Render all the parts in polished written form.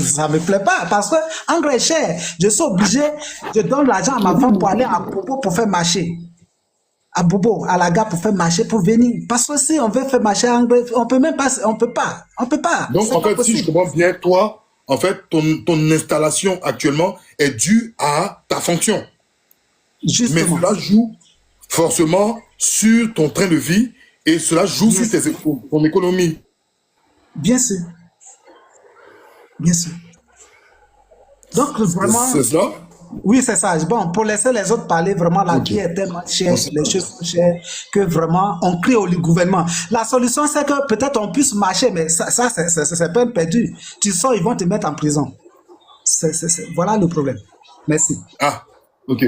ça me plaît pas parce que engrais est cher. Je suis obligé, je donne l'argent à ma femme pour aller à Bobo pour faire marcher. À Bobo, à la gare pour faire marcher, pour venir. Parce que si on veut faire marcher engrais, on peut même pas, on peut pas. On peut pas. Donc, en fait, si je comprends bien, toi, en fait, ton installation actuellement est due à ta fonction. Justement. Mais cela joue forcément sur ton train de vie et cela joue sur ton économie. Bien sûr. Bien sûr. Donc, vraiment. C'est cela? Oui, c'est ça. Bon, pour laisser les autres parler, vraiment, la vie est tellement chère, les choses sont chères, que vraiment, on crie au gouvernement. La solution, c'est que peut-être on puisse marcher, mais ça c'est peine perdue. Tu sors, ils vont te mettre en prison. Voilà le problème. Merci. Ah, ok.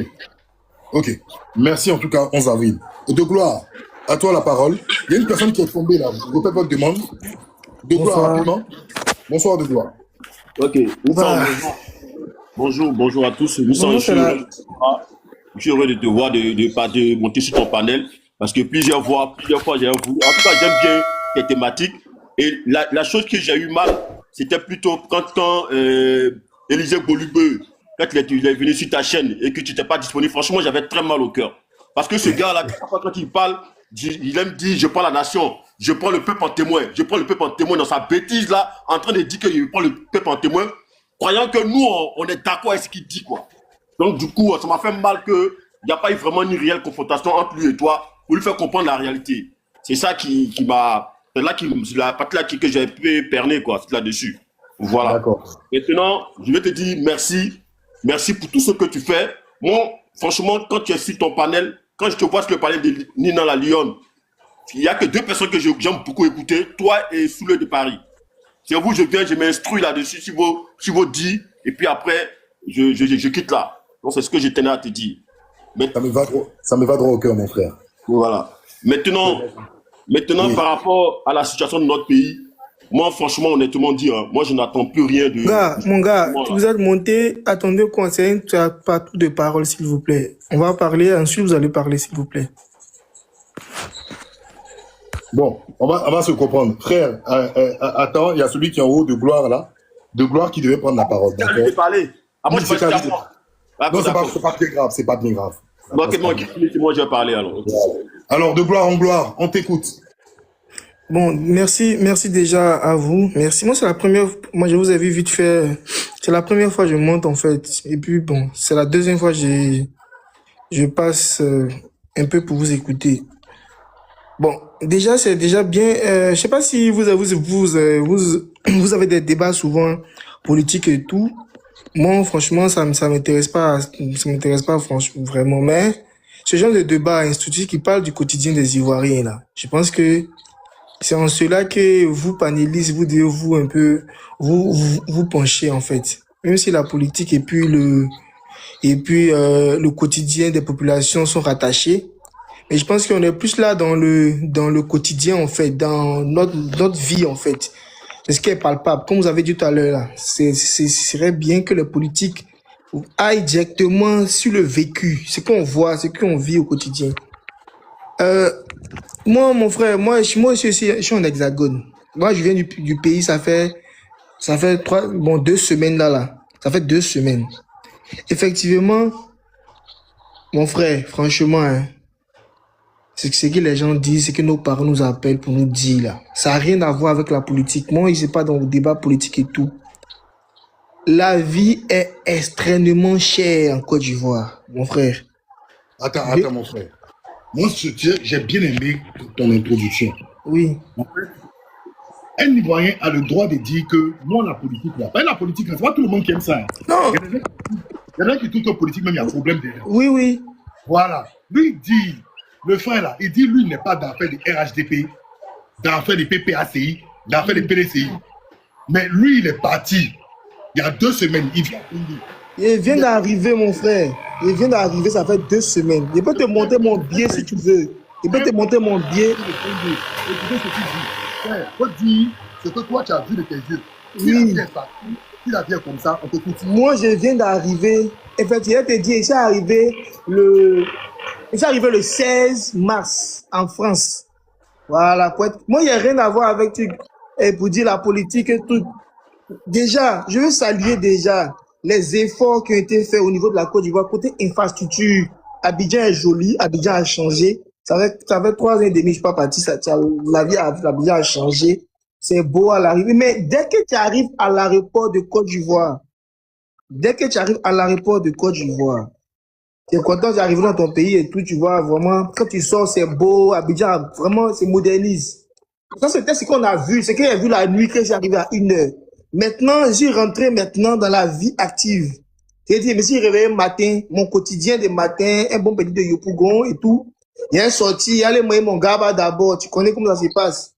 Ok. Merci en tout cas, 11 avril. De Gloire, à toi la parole. Il y a une personne qui est tombée là. Je répète votre demande. De Gloire, rapidement. Bonsoir, De Gloire. Ok. Bonjour à tous. Je suis heureux de te voir, de monter sur ton panel, parce que plusieurs fois, j'ai voulu. En tout cas, j'aime bien tes thématiques. Et la chose que j'ai eu mal, c'était plutôt quand Élisée Bolubeu, quand il est venu sur ta chaîne et que tu n'étais pas disponible. Franchement, j'avais très mal au cœur. Parce que ce gars-là, quand il parle, il aime dire je prends la nation, je prends le peuple en témoin, je prends le peuple en témoin dans sa bêtise là, en train de dire que je prends le peuple en témoin, croyant que nous, on est d'accord avec ce qu'il dit, quoi. Donc, du coup, ça m'a fait mal qu'il n'y a pas eu vraiment une réelle confrontation entre lui et toi pour lui faire comprendre la réalité. C'est ça qui m'a. C'est la partie là que j'ai pu perner, quoi, c'est là-dessus. Voilà. D'accord. Maintenant, je vais te dire merci. Merci pour tout ce que tu fais. Moi, franchement, quand tu es sur ton panel, quand je te vois sur le panel de Nina la Lyon, il n'y a que deux personnes que j'aime beaucoup écouter, toi et Soule de Paris. C'est vous, je viens, je m'instruis là-dessus sur vos dits, et puis après, je quitte là. Donc, c'est ce que je tenais à te dire. Mais, ça me va droit au cœur, mon frère. Voilà. Maintenant, oui. Par rapport à la situation de notre pays, moi, franchement, honnêtement dit, hein, moi, je n'attends plus rien de... Mon gars, vous êtes monté, attendez qu'on enseigne pas tout de parole, s'il vous plaît. On va parler, ensuite vous allez parler, s'il vous plaît. Bon, on va se comprendre. Frère, attends, il y a celui qui est en haut de Gloire là. De Gloire qui devait prendre la parole. D'accord. Parler. Ah, moi, je vais à moi. Non, c'est pas très grave, c'est pas bien grave. Ok, moi, je vais parler alors. Alors, de Gloire en Gloire, on t'écoute. Bon, merci déjà à vous. Merci. Moi, c'est la première, moi, je vous ai vu vite fait. C'est la première fois que je monte, en fait. Et puis, bon, c'est la deuxième fois que je passe un peu pour vous écouter. Bon, déjà, c'est déjà bien. Je sais pas si vous avez des débats souvent politiques et tout. Moi, franchement, ça m'intéresse pas, franchement, vraiment. Mais ce genre de débat institutif qui parle du quotidien des Ivoiriens, là, je pense que c'est en cela que vous, panélistes, vous devez vous un peu, vous pencher, en fait. Même si la politique et puis le quotidien des populations sont rattachés. Mais je pense qu'on est plus là dans le quotidien, en fait, dans notre vie, en fait. C'est ce qui est palpable. Comme vous avez dit tout à l'heure, là, ce serait bien que les politiques aillent directement sur le vécu, ce qu'on voit, ce qu'on vit au quotidien. Moi, mon frère, moi, je suis en Hexagone. Moi, je viens du pays, ça fait 2 semaines là. Ça fait 2 semaines. Effectivement, mon frère, franchement, hein, c'est ce que les gens disent, c'est que nos parents nous appellent pour nous dire là. Ça n'a rien à voir avec la politique. Moi, je ne sais pas dans le débat politique et tout. La vie est extrêmement chère en Côte d'Ivoire, mon frère. Attends, mon frère. Moi, j'ai bien aimé ton introduction. Oui. En fait, un Ivoirien a le droit de dire que moi, la politique, là, pas la politique, c'est pas tout le monde qui aime ça. Hein. Non. Il y en a qui trouvent que politique, même il y a un problème derrière. Oui. Voilà. Lui, il dit, le frère là, il dit, lui, il n'est pas d'affaire de RHDP, d'affaire de PPACI, d'affaire de PDCI. Mais lui, il est parti. Il y a 2 semaines, il vient. Il vient d'arriver, mon frère. Il vient d'arriver, ça fait 2 semaines. Il peut te monter mon billet si tu veux. Il peut te monter mon billet. Faut dire ce que toi, tu as vu de tes yeux. Oui. Si la vie est comme ça, on t'écoute. Moi, je viens d'arriver. En fait, je vais te dire, il s'est arrivé le 16 mars en France. Voilà. Moi, il n'y a rien à voir avec pour dire la politique et tout. déjà, je veux saluer déjà les efforts qui ont été faits au niveau de la Côte d'Ivoire. Côté infrastructure, Abidjan est joli, Abidjan a changé. Ça fait 3 ans et demi, je ne suis pas parti, la vie à Abidjan a changé. C'est beau à l'arrivée. Mais dès que tu arrives à l'aéroport de Côte d'Ivoire, tu es content d'arriver dans ton pays et tout, tu vois, vraiment, quand tu sors, c'est beau, Abidjan, vraiment, c'est modernise. Ça, c'était ce qu'on a vu, c'est que j'ai vu la nuit que j'arrivais à 1h. Maintenant, j'y rentré maintenant dans la vie active. C'est-à-dire, je me suis réveillé le matin, mon quotidien de matin, un bon petit de Yopougon et tout. Il y a un sorti, allez me mon gaba d'abord, tu connais comment ça se passe.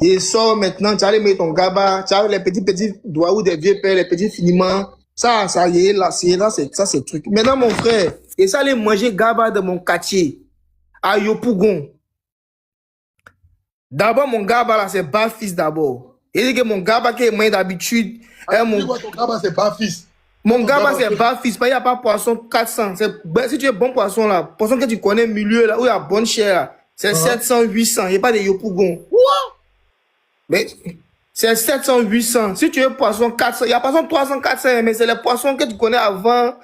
Il sort maintenant, tu allais mettre ton gaba, tu as les petits doigts ou des vieux pères, les petits finiments. Ça y est, là, c'est le truc. Maintenant, mon frère, et ça allait manger gaba de mon quartier, à Yopougon. D'abord, mon gaba là, c'est bas-fils d'abord. Il dit que mon gaba qui est moins d'habitude. Ton gaba, c'est pas fils. Mon gaba, c'est bas-fils. Il n'y a pas poisson 400. Si tu es bon poisson là, poisson que tu connais milieu là, où il y a bonne chair là, c'est 700, 800. Il n'y a pas de Yopougon. Mais c'est 700, 800. Si tu es poisson 400, il y a poisson 300, 400, mais c'est les poissons que tu connais avant,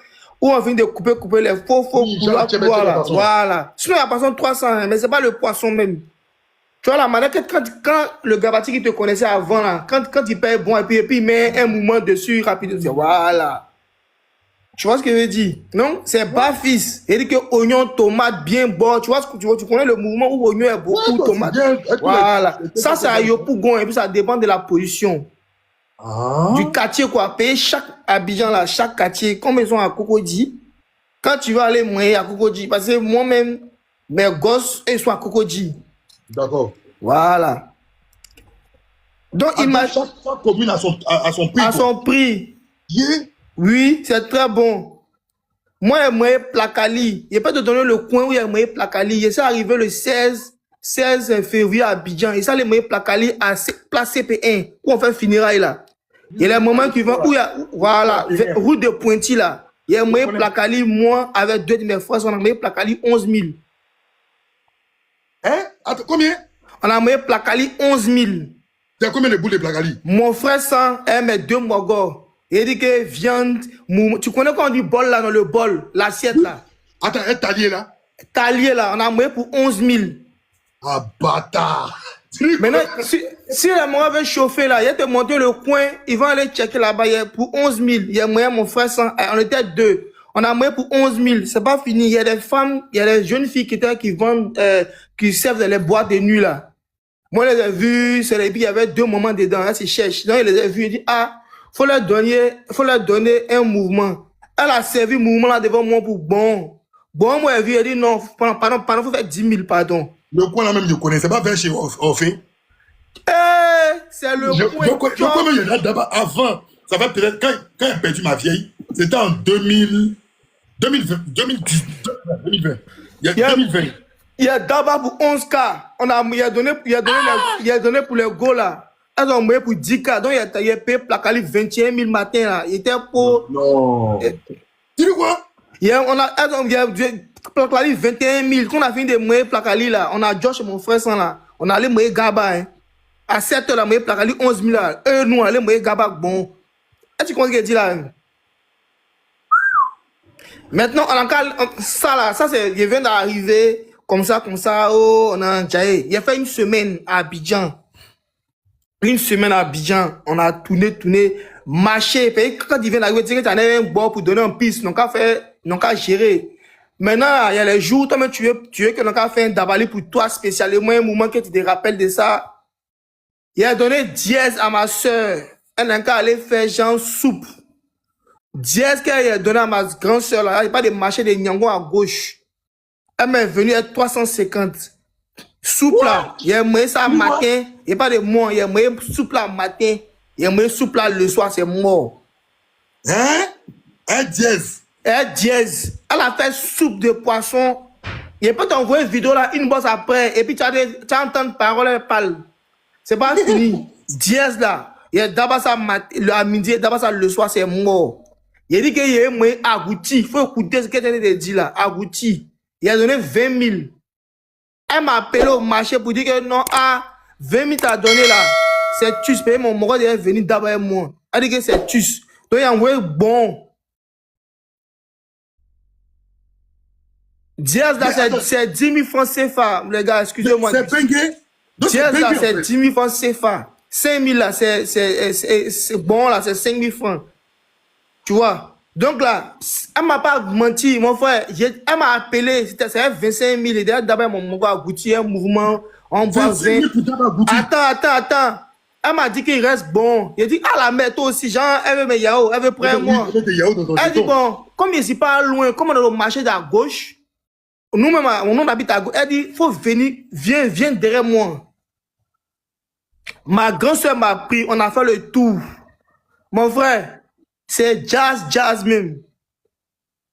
où on vient de couper les faux couloirs. Voilà. Sinon, il y a poisson 300, mais c'est pas le poisson même. Tu vois la manière que quand le gabati qui te connaissait avant, là, quand il paye bon, et puis il met un mouvement dessus rapidement, voilà. Tu vois ce que je veux dire? Non? C'est bas-fils. Il dit que oignon, tomate, bien bon. Tu vois ce que tu connais le mouvement où oignon est beaucoup, tomate. Voilà. Ça, c'est à Yopougon, et puis ça dépend de la position. Du quartier, quoi. Payer chaque Abidjan, là, chaque quartier, comme ils sont à Cocody. Quand tu vas aller moyen à Cocody, parce que moi-même, mes gosses, ils sont à Cocody. D'accord. Voilà. Donc, il m'a. Chaque commune a son prix. À son prix. Yeah. Oui, c'est très bon. Moi, il m'a Placali. Il n'y a pas de donner le coin où il m'a Placali. Il s'est arrivé le 16 février à Abidjan. Et ça, il m'a Placali à place CP1, où on fait funérailles là. Il y a les moments qui vont, où il y a, voilà, route de Pointy là. Il y a m'a Placali, moi, avec 2 de mes frères, on a m'a Placali 11 000. Hein? Attends, combien? On a m'a Placali 11 000. C'est combien de boules de Placali? Mon frère, ça, met 2 mogos. Il dit que viande, tu connais quand on dit bol là, dans le bol, l'assiette là. Attends, un talier là? Talier là, on a mouillé pour 11 000. Ah, bâtard! Maintenant, si les moyens veulent chauffer là, il a te monter le coin, ils vont aller checker là-bas, pour 11 000. Il y a moyen, mon frère, on était 2. On a moyen pour 11 000. C'est pas fini. Il y a des femmes, il y a des jeunes filles qui vendent, qui servent dans les boîtes de nuit là. Moi, je les ai vus, et puis il y avait 2 moments dedans, là, c'est cherche. Donc, il les a vus, il dit, ah, faut leur donner un mouvement. Elle a servi mouvement là devant moi pour bon. Bon, moi, elle dit non, pardon, faut faire 10 000, pardon. Le coin là même, je connais, c'est pas vers chez Orphée. C'est le coin. Je connais là d'abord, avant, ça va peut-être, quand j'ai perdu ma vieille, c'était en 2020. Il y a d'abord pour 11K. Il a donné pour les go là. Elles ont payé pour 10K. Donc, il a payé Placali 21 000 matin là. Il était pour. Non. Tu dis quoi? Elles ont Placali 21 000. Quand on a fini de mouiller Placali là, on a Josh et mon frère sans là. On a allé mouiller Gaba. Hein. À 7 h, on a mouillé Placali 11 000 là. Nous, on a allé mouiller Gaba bon. Est-ce que tu comprends ce qu'il dit là? Hein? Maintenant, ça là, ça c'est. Il vient d'arriver comme ça, oh, on a déjà. Il a fait une semaine à Abidjan. Une semaine à Abidjan, on a tourné, marché. Quand il vient d'arriver, tu sais que tu en as un bord pour donner un piste, donc qu'à gérer. Maintenant, il y a les jours, toi, tu veux que l'on a fait un dabali pour toi spécialement, un moment que tu te rappelles de ça. Il a donné 10 à ma soeur. Elle n'a qu'à aller faire genre soupe. 10 qu'elle a donné à ma grande soeur, là, il n'y a pas de marché de Nyango à gauche. Elle m'est venue à 350. Soupe là, il y a moyen ça matin, il n'y a pas de mort, il y a moyen soupe là matin, il y a moyen soupe là le soir, c'est mort. Hein? Un dièse. Un dièse. Elle a fait soupe de poisson. Il peut t'envoyer une vidéo là, une bosse après, et puis tu as entendu parole, elle parle. C'est pas fini. Dièse là, il y a d'abord ça à midi, d'abord ça le soir, c'est mort. Il a dit qu'il y a moyen agouti, il faut écouter ce qu'elle a dit là, agouti. Il a donné 20 000. Elle m'a appelé au marché pour dire que non, 20 000 t'as donné là. c'est Tus. Mon moro est venu d'abord avec moi. Elle dit que c'est Tus. Donc, il a envoyé bon. Diaz, là, c'est 10 000 francs CFA, les gars, excusez-moi. C'est Bengue. Diaz, là, c'est 10 000 francs CFA. 5 000, là, c'est bon, là, c'est 5 000 francs. Tu vois? Donc, là, elle m'a pas menti, mon frère. Elle m'a appelé, c'était 25 000. Et d'abord, mon gars a goûté un mouvement. On voit 20 000 Attends. Elle m'a dit qu'il reste bon. Il a dit, ah, la mère, toi aussi, genre, elle veut mes yaourts, elle veut prendre moi. Elle dit, bon, comme je suis pas loin, comme on est au marché de la gauche, nous-mêmes, on habite à gauche. Elle dit, faut venir, viens derrière moi. Ma grande soeur m'a pris, on a fait le tour. Mon frère, c'est jazz même.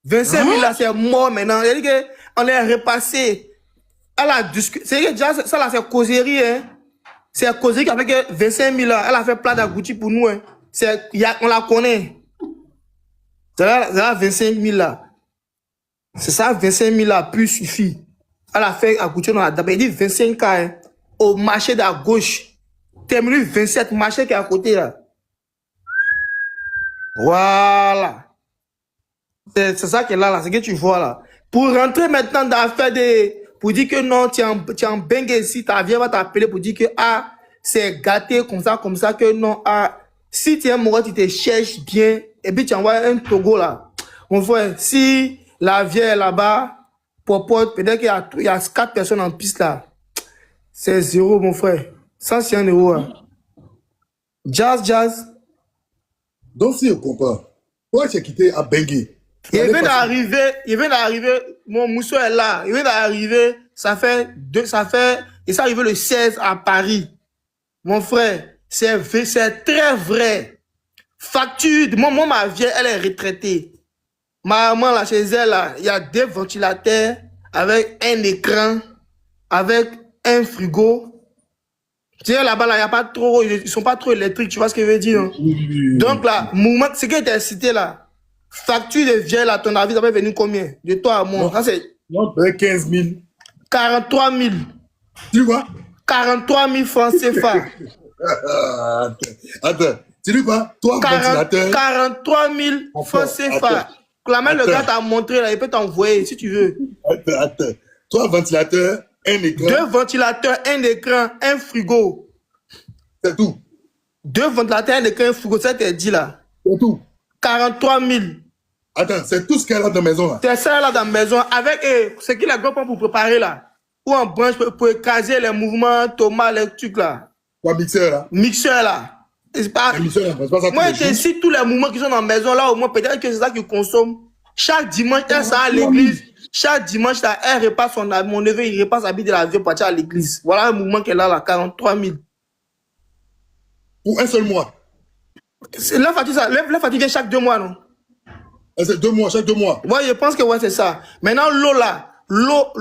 25 000 là, c'est mort maintenant. Elle dit qu'on est repassé. Elle a discuté. C'est que jazz, ça là, c'est causerie, hein. C'est causerie avec 25 000 là. Elle a fait plat d'agouti pour nous, hein. On la connaît. C'est là, 25 000 là. C'est ça, 25 000 là, plus suffit. Elle a fait agouti dans la dame. Elle dit 25 K, hein, au marché de la gauche. Terminé 27, marché qui est à côté là. Voilà. C'est ça qui est là, c'est ce que tu vois là. Pour rentrer maintenant dans l'affaire de... Pour dire que non, tu es en bengue ici, ta vieille va t'appeler pour dire que ah, c'est gâté comme ça, que non, ah, si tu es amoureux, tu te cherches bien, et puis tu envoies un Togo là. Mon frère, si la vieille est là-bas, popote, peut-être qu'il y a 4 personnes en piste là. C'est 0, mon frère. Ça, c'est 1 euro. Hein. Jazz. Donc, si je comprends, pourquoi tu as quitté à Bengue? Il vient d'arriver, mon mousseau est là. Il vient d'arriver, ça fait, il s'est arrivé le 16 à Paris. Mon frère, c'est très vrai. Facture, moi, ma vieille, elle est retraitée. Ma maman, là, chez elle, là, il y a 2 ventilateurs avec un écran, avec un frigo. Tu sais, là-bas, là, y a pas trop, ils sont pas trop électriques, tu vois ce que je veux dire? Hein? Donc, là, mouvement, ce qui était cité, là, facture de vieille, là, ton avis, ça va venir combien? De toi à moi? Ça, c'est. Non, 15 000. 43 000. Tu vois? 43 000 francs CFA. Attends. Tu dis quoi? Toi, ventilateur. 43 000 francs CFA. La même, le gars t'a montré, là, il peut t'envoyer, si tu veux. Attends. Toi, ventilateur, un écran. 2 ventilateurs, un écran, un frigo. C'est tout. 2 ventilateurs, un écran, un frigo, ça t'est dit, là. C'est tout. 43 000. Attends, c'est tout ce qu'elle a dans la maison, là. C'est ça, là, dans la maison, avec ce qu'il a gros pour préparer, là. Ou en branche pour écraser les mouvements, tomates, les trucs, là. Quoi, mixeur, là? Mixeur, là. C'est pas... Mixeur, c'est pas ça. Moi, je cite tous les mouvements qui sont dans la maison, là, au moins, peut-être que c'est ça qu'ils consomment. Chaque dimanche, elle sort à l'église. Chaque dimanche, là, elle repasse mon neveu, il repasse habit de la vie pour partir à l'église. Voilà un mouvement qu'elle a, là, 43 000. Pour un seul mois. La fatigue vient chaque 2 mois, non? C'est 2 mois, chaque 2 mois. Ouais, je pense que ouais, c'est ça. Maintenant, l'eau, là, l'eau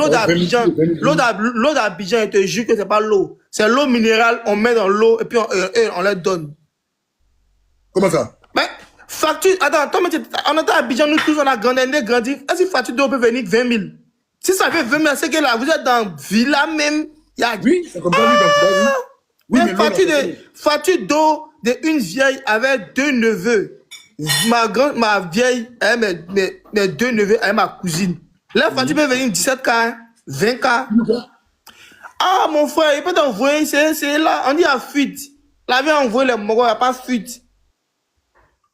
d'Abidjan, je te jure que c'est pas l'eau. C'est l'eau minérale, on met dans l'eau et puis on leur donne. Comment ça? Mais, facture, attends, toi, on est à Abidjan, nous tous, on a grandi. Est-ce que facture d'eau peut venir 20 000? Si ça fait 20 000, c'est que là, vous êtes dans Villa même, il y a... Oui, c'est comme ça, oui, dans Villa, oui. Mais facture d'eau d'une vieille avec 2 neveux. Ma vieille, mes 2 neveux, elle ma cousine. La facture peut venir 17 K, 20 K. Ah, mon frère, il peut t'envoyer, c'est là, on dit en fuite. La vie a envoyé les mogos, il n'y a pas fuite.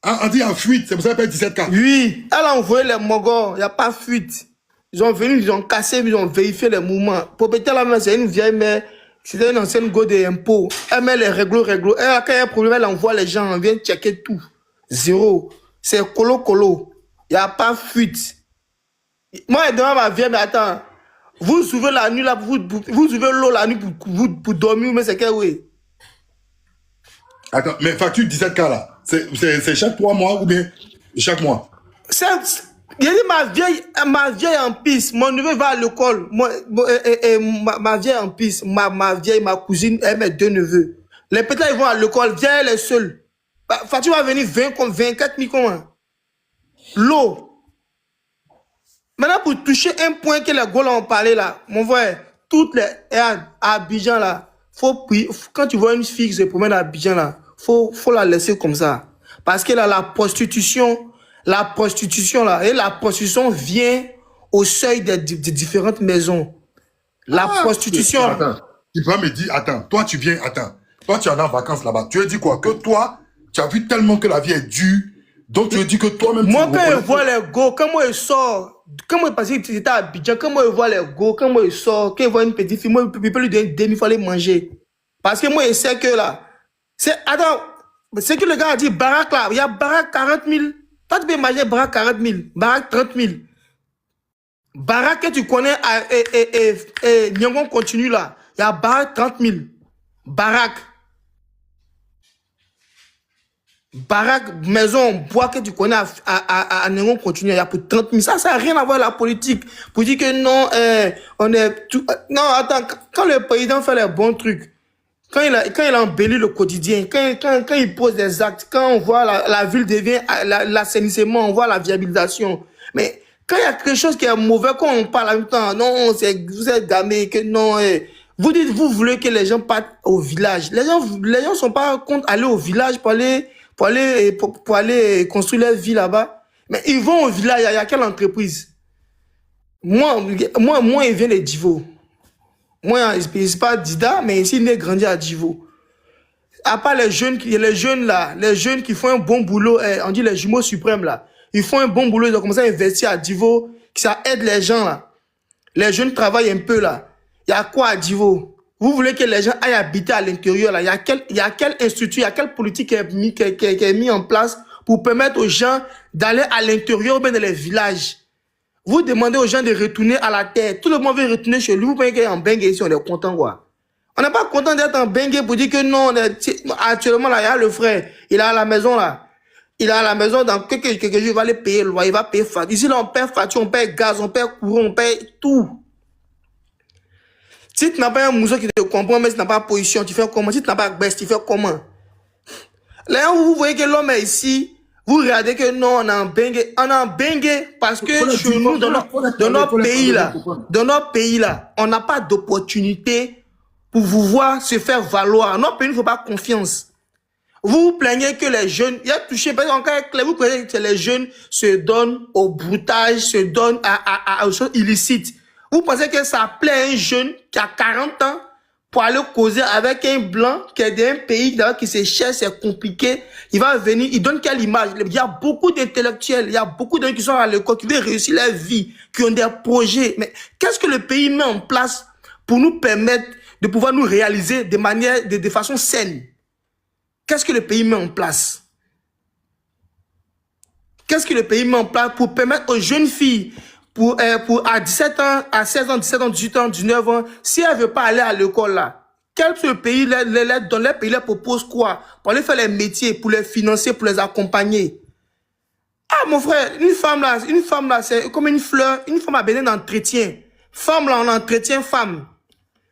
Ah, on dit en fuite, c'est pour ça qu'elle paye 17 K. Oui, elle a envoyé les mogos, il n'y a pas fuite. Ils sont venus, ils ont cassé, ils ont vérifié les mouvements. Propriétaire là, c'est une vieille mère. C'était une ancienne go des impôts. Elle met les réglos. Elle, quand il y a un problème, elle envoie les gens, on vient checker tout. 0. C'est colo. Il n'y a pas fuite. Moi, je demande à ma vieille, mais attends, vous ouvrez la nuit là, vous ouvrez l'eau la nuit pour dormir, mais c'est quel oui? Attends, mais facture 17 K là, c'est chaque 3 mois ou bien chaque mois? Il a dit ma vieille en piste, mon neveu va à l'école, ma vieille en piste, ma vieille, ma cousine, elle mes 2 neveux. Les petits ils vont à l'école, viens elle est seule. Fatou va venir 24 000 comment? L'eau. Maintenant pour toucher un point que les Gaulois ont parlé là, mon frère, toutes les à Abidjan là, quand tu vois une fille qui se promène à Abidjan, là, faut la laisser comme ça. Parce que là, la prostitution, là, et la prostitution vient au seuil des différentes maisons. La prostitution. Attends, tu vas me dire, attends, toi tu es en vacances là-bas. Tu as dit quoi? Que toi, tu as vu tellement que la vie est dure, donc tu as dit que toi-même... Moi, quand je vois les go, quand moi je sors, quand moi parce que j'étais à Abidjan, quand moi je vois les go, quand moi je sors, quand je vois une petite fille, moi je peux lui donner 2000, il faut aller manger. Parce que moi je sais que là, attends, c'est que le gars a dit baraque là, il y a baraque 40 000. Toi tu peux imaginer baraque 40 000, baraque 30 000. Baraque que tu connais et Nyangon continue là, il y a baraque 30 000. Baraque, maison, bois que tu connais à Nyangon continue, il y a pour 30 000. Ça n'a rien à voir avec la politique. Pour dire que non, on est tout. Non, attends, quand le président fait les bons trucs, quand il embellit le quotidien, quand il pose des actes, quand on voit la ville devient l'assainissement, on voit la viabilisation. Mais quand il y a quelque chose qui est mauvais, quand on parle en même temps, non, vous êtes gamé, que non, vous dites, vous voulez que les gens partent au village. Les gens sont pas contre aller au village pour aller construire leur vie là-bas. Mais ils vont au village, il y a quelle entreprise? Moi, il vient de Divo. Moi, c'est pas Dida, mais ici, il est grandi à Divo. À part les jeunes qui font un bon boulot, on dit les jumeaux suprêmes là. Ils font un bon boulot, ils ont commencé à investir à Divo, ça aide les gens là. Les jeunes travaillent un peu là. Il y a quoi à Divo? Vous voulez que les gens aillent habiter à l'intérieur là? Il y a quel institut, il y a quelle politique qui est mis en place pour permettre aux gens d'aller à l'intérieur ou bien dans les villages? Vous demandez aux gens de retourner à la terre. Tout le monde veut retourner chez lui. Vous pensez qu'il est en Bengue ici, on est content quoi. On n'est pas content d'être en Bengue pour dire que non, actuellement là, il y a le frère. Il est à la maison là. Il est à la maison, dans quelques jours, il va aller payer le loyer, il va payer facture. Ici là, on paye facture, on paye gaz, on paye courant, on paye tout. Si tu n'as pas un museau qui te comprend, mais si tu n'as pas position, tu fais comment? Si tu n'as pas baisse, tu fais comment? Là, vous voyez que l'homme est ici. Vous regardez que non, on est en Bengue parce que chez nous, dans notre pays là, on n'a pas d'opportunité pour vous voir se faire valoir. Notre pays ne faut pas confiance. Vous vous plaignez que les jeunes, il y a touché, parce que vous plaignez que les jeunes se donnent au broutage, se donnent aux choses illicites. Vous pensez que ça plaît à un jeune qui a 40 ans pour aller causer avec un blanc qui est d'un pays qui se cherche, c'est compliqué. Il va venir, il donne quelle image? Il y a beaucoup d'intellectuels, il y a beaucoup de gens qui sont à l'école, qui veulent réussir leur vie, qui ont des projets. Mais qu'est-ce que le pays met en place pour nous permettre de pouvoir nous réaliser de façon saine? Qu'est-ce que le pays met en place? Qu'est-ce que le pays met en place pour permettre aux jeunes filles, à 17 ans, à 16 ans, 17 ans, 18 ans, 19 ans, si elle ne veut pas aller à l'école là, quel pays dans les pays leur propose quoi? Pour aller faire les métiers, pour les financer, pour les accompagner. Ah mon frère, une femme là, c'est comme une fleur, une femme a besoin d'entretien. Femme là, on entretient femme.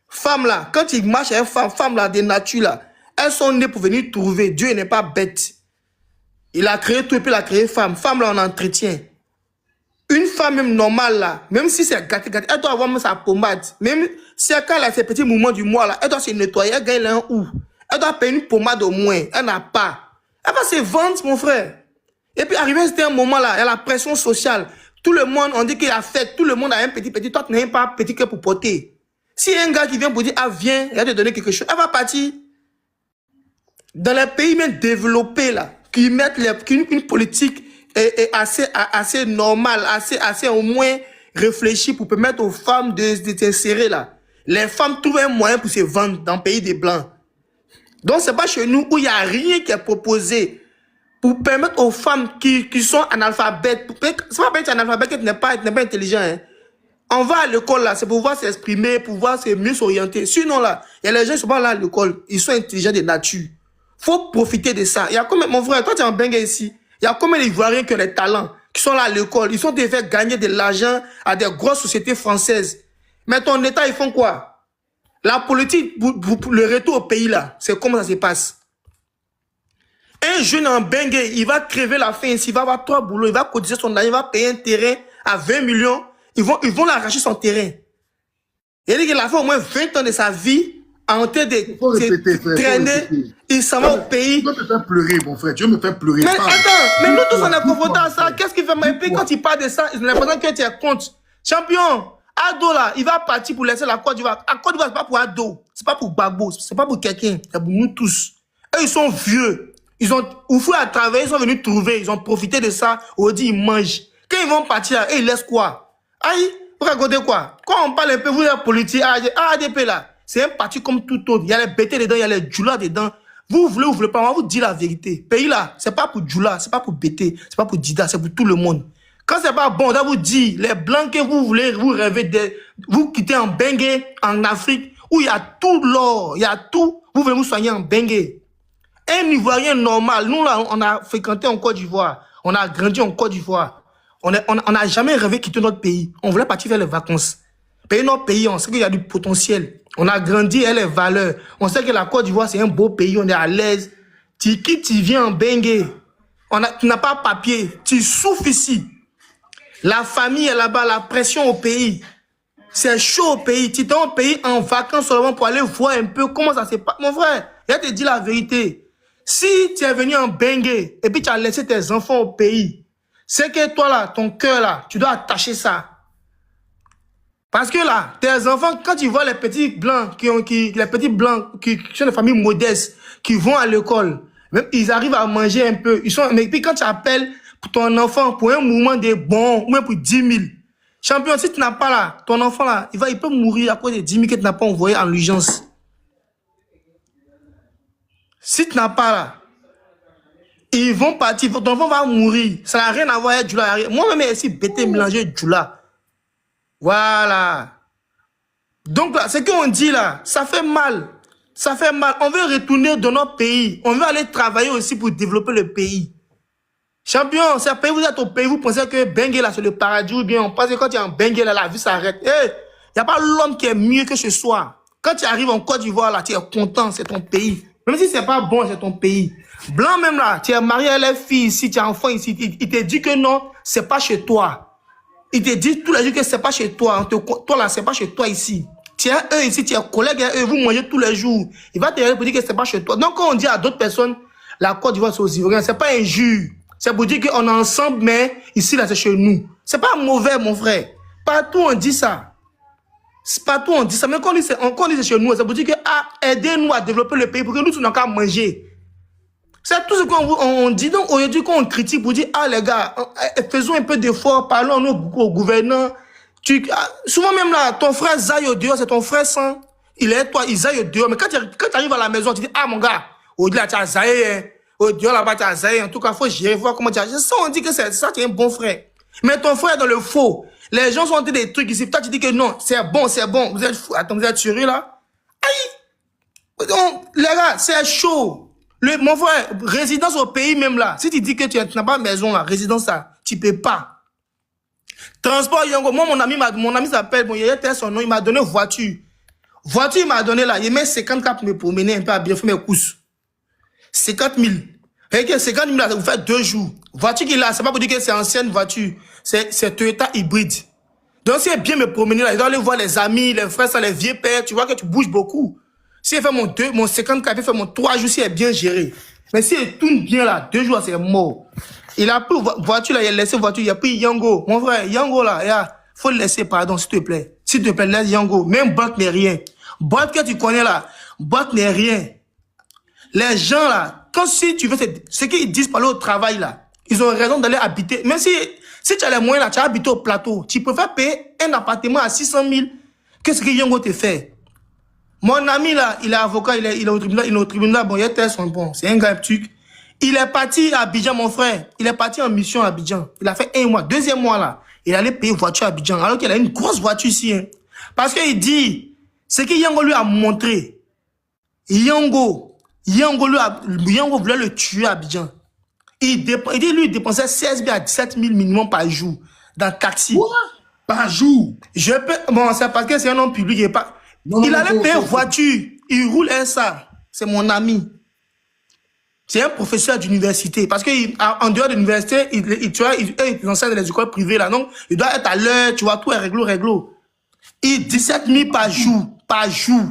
Femme là, quand il marche avec femme là, des natures là, elles sont nées pour venir trouver. Dieu n'est pas bête. Il a créé tout et puis il a créé femme. Femme là, on entretient. Une femme même normale là, même si c'est gâté, elle doit avoir même sa pommade. Même si elle a ses petits mouvements du mois là, elle doit se nettoyer, elle gagne un ou. Elle doit payer une pommade au moins. Elle n'a pas. Elle va se vendre, mon frère. Et puis arrivé à un moment là, il y a la pression sociale. Tout le monde, on dit qu'il a fait, tout le monde a un petit, toi tu n'as même pas un petit cœur pour porter. Si un gars qui vient pour dire, ah viens, il va te donner quelque chose, elle va partir. Dans les pays même développés là, qui mettent une politique assez normale, assez au moins réfléchie pour permettre aux femmes de s'insérer là. Les femmes trouvent un moyen pour se vendre dans le pays des Blancs. Donc c'est pas chez nous où il n'y a rien qui est proposé pour permettre aux femmes qui sont analphabètes, c'est pas être analphabète qui n'est pas intelligent. Hein. On va à l'école là, c'est pour pouvoir s'exprimer, pour pouvoir mieux s'orienter. Sinon là, il y a les gens qui sont pas là à l'école, ils sont intelligents de nature. Faut profiter de ça. Il y a combien, mon frère, toi tu es en Bengue ici, il y a combien d'Ivoiriens qui ont des talents, qui sont là à l'école, ils sont déjà gagner de l'argent à des grosses sociétés françaises. Mais ton État, ils font quoi? La politique, pour le retour au pays là, c'est comment ça se passe? Un jeune en Bengue, il va crever la faim ici, il va avoir 3 boulots, il va cotiser son argent, il va payer un terrain à 20 millions, ils vont l'arracher son terrain. Il dit qu'il a fait au moins 20 ans de sa vie en train de Faut répéter, frère, faut traîner, répéter. il s'en va au pays. Tu vas me faire pleurer, mon frère. Tu vas me faire pleurer. Mais Parle. attends, mais nous tous on est Dis-toi, confrontés à mon ça. frère. Qu'est-ce qu'il fait? Et puis quand il parle de ça, il a l'impression que tu es contre. Champion, Ado là, il va partir pour laisser la Côte d'Ivoire. La Côte d'Ivoire, c'est pas pour Ado, c'est pas pour Gbagbo, c'est pas pour quelqu'un, c'est pour nous tous. Eux, ils sont vieux. Ils ont oufoué à travers, ils sont venus trouver, ils ont profité de ça. Aujourd'hui, ils mangent. Quand ils vont partir, ils laissent quoi? Aïe, vous racontez quoi? Quand on parle un peu, vous êtes politique, ADP là, c'est un parti comme tout autre. Il y a les BT dedans, il y a les Djoula dedans. Vous voulez pas, on va vous dire la vérité. Pays là, c'est pas pour Djoula, c'est pas pour BT, c'est pas pour Dida, c'est pour tout le monde. Quand c'est pas bon, on doit vous dire, les blancs que vous voulez, vous rêvez de, vous quittez en Bengue, en Afrique, où il y a tout l'or, il y a tout, vous voulez vous soigner en Bengue. Un Ivoirien normal, nous là, on a fréquenté en Côte d'Ivoire, on a grandi en Côte d'Ivoire, on n'a jamais rêvé de quitter notre pays, on voulait partir faire les vacances. Pays, notre pays, on sait qu'il y a du potentiel, on a grandi, et les valeurs, on sait que la Côte d'Ivoire c'est un beau pays, on est à l'aise, tu quittes, tu viens en Bengue, tu n'as pas papier, tu souffres ici. La famille est là-bas, la pression au pays. C'est chaud au pays. Tu es au pays en vacances seulement pour aller voir un peu comment ça se passe. Mon frère, je te dis la vérité. Si tu es venu en Bengue et puis tu as laissé tes enfants au pays, c'est que toi là, ton cœur là, tu dois attacher ça. Parce que là, tes enfants, quand tu vois les petits blancs qui sont des familles modestes, qui vont à l'école, même ils arrivent à manger un peu. Mais puis quand tu appelles pour ton enfant, pour un mouvement de bon, ou même pour 10 000. Champion, si tu n'as pas là, ton enfant là, il peut mourir à cause de 10 000 que tu n'as pas envoyé en urgence. Si tu n'as pas là, ils vont partir, ton enfant va mourir. Ça n'a rien à voir avec Djoula. Moi-même, ici, bêté mélanger Djoula. Voilà. Donc là, ce qu'on dit là, ça fait mal. Ça fait mal. On veut retourner dans notre pays. On veut aller travailler aussi pour développer le pays. Champion, c'est un pays, vous êtes au pays, vous pensez que Bengue là c'est le paradis ou bien on pense que quand tu es en Bengue là, la vie s'arrête. Il n'y a pas l'homme qui est mieux que ce soir. Quand tu arrives en Côte d'Ivoire là, tu es content, c'est ton pays. Même si c'est pas bon, c'est ton pays. Blanc même là, tu es marié à la fille ici, tu es enfant ici, il te dit que non, c'est pas chez toi. Il te dit tous les jours que c'est pas chez toi. Toi là, c'est pas chez toi ici. Tu es eux ici, tu es collègue à eux, vous mangez tous les jours. Il va te dire que c'est pas chez toi. Donc quand on dit à d'autres personnes, la Côte d'Ivoire c'est aux Ivoiriens, c'est pas injure. C'est pour dire qu'on est ensemble, mais ici, là, c'est chez nous. C'est pas mauvais, mon frère. Partout, on dit ça. Partout, on dit ça. Mais quand on dit c'est chez nous, c'est pour dire que, aidez-nous à développer le pays pour que nous, nous n'avons qu'à manger. C'est tout ce qu'on dit. Donc, aujourd'hui, quand on critique pour dire, les gars, faisons un peu d'effort, parlons au gouverneur. Souvent, même là, ton frère zaille au dehors, c'est ton frère sang. Il est toi, il zaille au dehors. Mais quand tu arrives à la maison, tu dis, mon gars, au-delà, tu as zaillé, oh Dieu là-bas, tu as zaï. En tout cas, il faut gérer, voir comment tu as. Ça, on dit que c'est ça, tu es un bon frère. Mais ton frère est dans le faux. Les gens sont en train des trucs ici. Toi, tu dis que non, c'est bon, c'est bon. Vous êtes fou. Attends, vous êtes sérieux là? Aïe! Donc, les gars, c'est chaud. Mon frère, résidence au pays même là. Si tu dis que tu n'as pas de maison là, résidence là, tu peux pas. Transport, Yango. Moi, mon ami s'appelle, bon, il y a son nom, il m'a donné voiture. Voiture, il m'a donné là. Il met 50 pour me promener un peu à bien faire mes courses. 50 000. Et 50 000, là, vous faites 2 jours. Voiture qu'il a, c'est pas pour dire que c'est ancienne voiture. C'est Toyota hybride. Donc, si il bien me promener là, il doit aller voir les amis, les frères, les vieux pères, tu vois que tu bouges beaucoup. Si il fait mon 50 il fait mon 3 jours, si il est bien géré. Mais si il tourne bien là, 2 jours, c'est mort. Il a pris voiture là, il a laissé voiture, il a pris Yango. Mon frère, Yango là, faut le laisser, pardon, s'il te plaît. S'il te plaît, laisse Yango. Même Bot n'est rien. Bot que tu connais là, Bot n'est rien. Les gens là, quand si tu veux, ce qu'ils disent par le travail là, ils ont raison d'aller habiter. Même si tu as les moyens là, tu as habité au plateau, tu préfères payer un appartement à 600 000 que ce que Yango te fait. Mon ami là, il est avocat, il est au tribunal, bon, il est son bon, c'est un gars turc. Il est parti à Abidjan, mon frère. Il est parti en mission à Abidjan. Il a fait 1 mois, 2e mois là. Il allait payer voiture à Abidjan, alors qu'il a une grosse voiture ici. Hein. Parce qu'il dit, ce que Yango lui a montré, Yango voulait le tuer à Abidjan. Il dit, lui, il dépensait 16 000 à 17 000 minimum par jour dans le taxi. Quoi? Par jour? Bon, c'est parce que c'est un homme public. Il allait payer voiture. Il roule un ça. C'est mon ami. C'est un professeur d'université. Parce qu'en dehors de l'université, il enseigne dans les écoles privées. Là, donc, il doit être à l'heure, tu vois, tout est réglo. Il 17 000 par jour.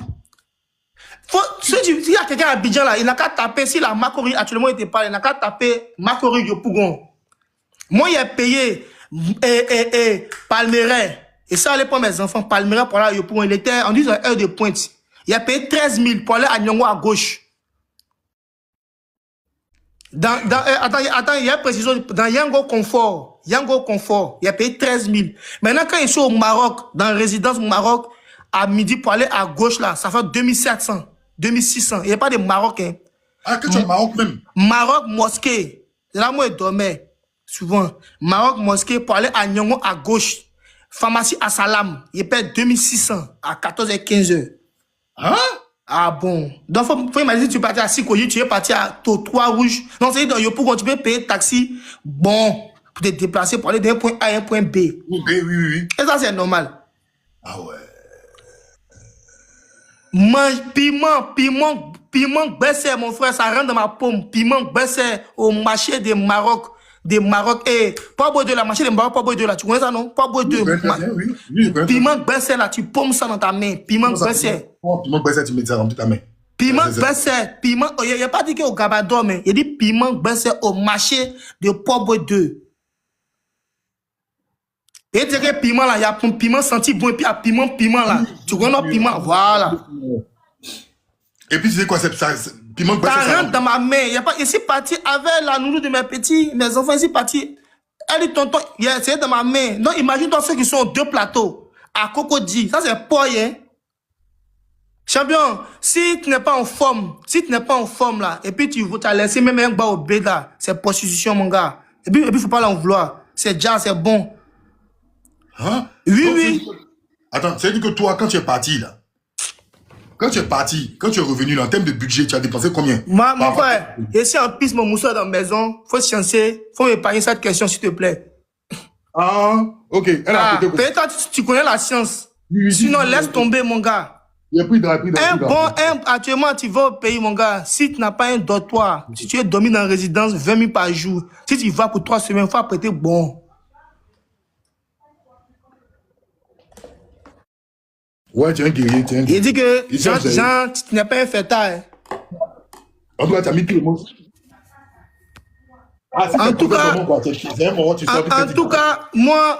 S'il y a quelqu'un à Abidjan là, il n'a qu'à taper, si la Makori actuellement était pas, il n'a qu'à taper Makori Yopougon. Moi, il a payé Palmeraie. Et ça allait pour mes enfants. Palmeraie pour aller à Yopougon. Il était en 10 heures de pointe. Il a payé 13 000 pour aller à Nyongo à gauche. Attends, il y a une précision. Dans Yango Confort, il a payé 13 000. Maintenant, quand il est au Maroc, dans la résidence au Maroc, à midi pour aller à gauche là, ça fait 2700, 2600. Il n'y a pas de Marocains. Ah, que tu es au Maroc même. Maroc mosquée. Là, moi, je dormais souvent. Maroc mosquée pour aller à Nyongo à gauche. Pharmacie à Salam. Il paie 2600 à 14 et 15 heures. Hein? Ah bon. Donc, faut imaginer que tu es parti à Sikoyi, tu es parti à Totois Rouge. Non, c'est dans Yopougon, tu peux payer taxi. Bon, pour te déplacer, pour aller d'un point A à un point B. Oui. Et ça, c'est normal. Ah ouais. Mange piment baissé, mon frère, ça rentre dans ma paume. Piment baissé au marché de Maroc. Et pas boire de la marché de Maroc, pas boire de là. Tu connais ça, non? Pas boire de. Oui. Piment baissé là, tu paumes ça dans ta main. Piment baissé. Piment baissé, tu mets ça dans ta main. Piment baissé, piment. Il n'y a pas dit qu'au Gabador, mais il dit piment baissé au marché de Pobo 2. Et tu sais que piment là, il y a un piment senti bon, et puis il y a piment là. Tu connais le piment, voilà. Et puis tu sais quoi, c'est ça, piment baissé. Ça rentre dans ma main. Il y a pas, ici parti avec la nounou de mes enfants, ici parti. Elle dit tonton, c'est dans ma main. Donc imagine-toi ceux qui sont aux 2 plateaux. À Cocody, ça c'est pas hein. Champion, si tu n'es pas en forme, là, et puis tu as laissé même un bas au béda, c'est prostitution, mon gars. Et puis, faut pas l'en vouloir. C'est déjà, c'est bon. Hein? Oui. Attends, ça veut dire que toi, quand tu es parti, là, quand tu es revenu, là, en termes de budget, tu as dépensé combien? Mon frère, ici en piste, mon mousseau dans la maison, faut se chancer, faut m'épargner cette question, s'il te plaît. Ah, ok. Peut-être tu connais la science. Sinon, laisse tomber, mon gars. Il a pris Actuellement, tu vas au pays, mon gars. Si tu n'as pas un dortoir, si tu es dormi dans la résidence 20 000 par jour, si tu vas pour 3 semaines, il faut apprêter bon. Ouais, tu es un guerrier, Il dit que Jean, tu n'es pas un fêtard. En tout cas, tu as mis tout le monde. En tout cas, moi,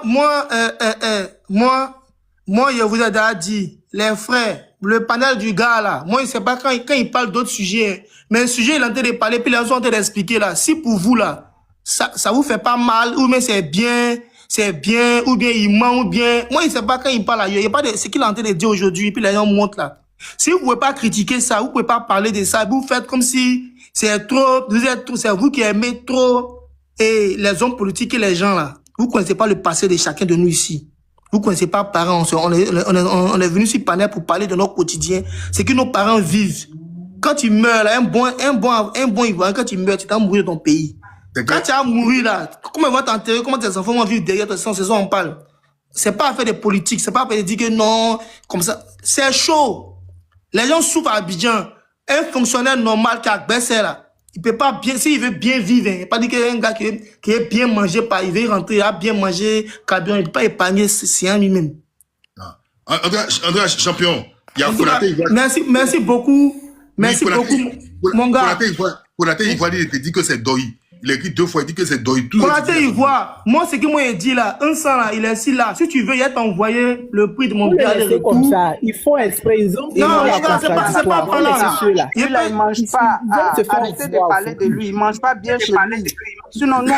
je vous ai déjà dit, les frères, le panel du gars là, moi, je ne sais pas quand il parle d'autres sujets, mais un sujet, il est en train de parler, puis les gens sont en train d'expliquer là. Si pour vous là, ça vous fait pas mal, ou bien c'est bien, ou bien il ment, ou bien, moi, je ne sais pas quand il parle ailleurs, il n'y a pas de ce qu'il est en train de dire aujourd'hui, puis les gens montent là. Si vous ne pouvez pas critiquer ça, vous ne pouvez pas parler de ça, vous faites comme si c'est trop, c'est vous qui aimez trop, et les hommes politiques et les gens là, vous ne connaissez pas le passé de chacun de nous ici. Vous ne connaissez pas parents, on est venu sur panel pour parler de notre quotidien, c'est que nos parents vivent. Quand tu meurs là, un bon Ivoirien, quand tu meurs, tu vas mourir dans ton pays. Quand tu vas mourir là, comment ils vont t'enterrer, comment tes enfants vont vivre derrière toi, c'est ça on parle. C'est pas affaire de politique, c'est pas affaire de dire que non, comme ça. C'est chaud. Les gens souffrent à Abidjan. Un fonctionnaire normal qui a baissé là, il peut pas bien, s'il veut bien vivre, il ne peut pas dire qu'un gars qui est bien mangé, il veut rentrer, il a bien mangé, carburant, il ne peut pas épargner, c'est un lui-même. André, champion, il y a Konaté. Merci beaucoup. Merci beaucoup, mon gars. Konaté, il te dit que c'est Doi. Il a écrit 2 fois, il dit que c'est Doi. Konaté, il voit. Moi, ce que moi, il dit là, un sang là, il est ici là. Si tu veux, il a t'envoyé le prix de mon billet de retour. Comme ça. Ils font exprès, ils ont. Non, c'est pas là. Il ne mange pas. Arrêtez de parler de lui. Il ne mange pas bien chez lui. Sinon, non,